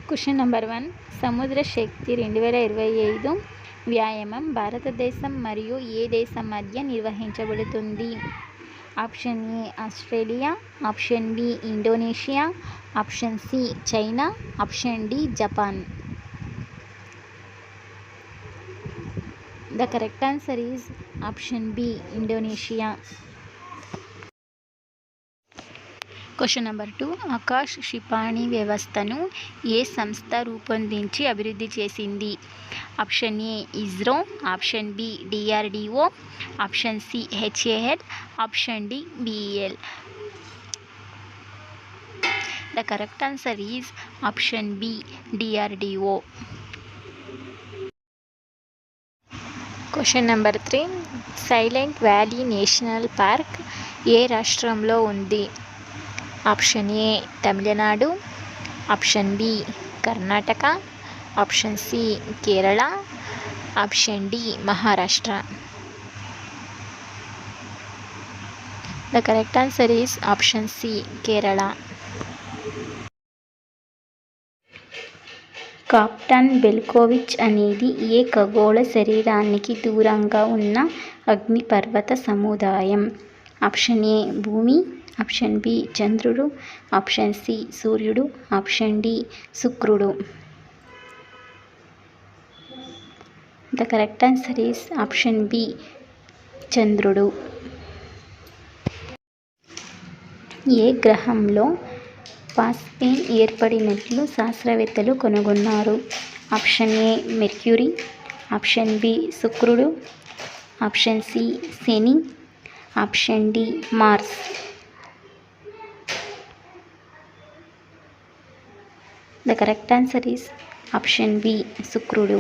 Question number 1. సముద్ర శక్తి 2025 వ్యాయామం భారతదేశం మరియు ఏ దేశం మధ్య నిర్వహించబడుతుంది? Option A Australia, option B Indonesia, option C China, option D Japan. The correct answer is option B Indonesia. Question number 2. Akash క్షిపణి వ్యవస్థను ఏ సంస్థ రూపొందించి అభివృద్ధి చేసింది? Option A ISRO, option B DRDO, option C HAL, option D BEL. The correct answer is option B DRDO. Question number 3. Silent valley national park ఏ రాష్ట్రంలో ఉంది? Option A Tamil Nadu, option B Karnataka, option C Kerala, option D Maharashtra. The correct answer is option C Kerala. Captain Belkovich అనేది ఏ ఖగోళ శరీరానికి దూరంగా ఉన్న అగ్నిపర్వత సముదాయం? ఆప్షన్ ఏ భూమి, ఆప్షన్ బి చంద్రుడు, ఆప్షన్ సి సూర్యుడు, ఆప్షన్ డి శుక్రుడు. The correct answer is option B చంద్రుడు. ఏ గ్రహంలో ఫాస్ఫేన్ ఏర్పడినట్లు శాస్త్రవేత్తలు కనుగొన్నారు? Option A Mercury, option B శుక్రుడు, ఆప్షన్ సి శని, option D Mars. The correct answer is option B శుక్రుడు.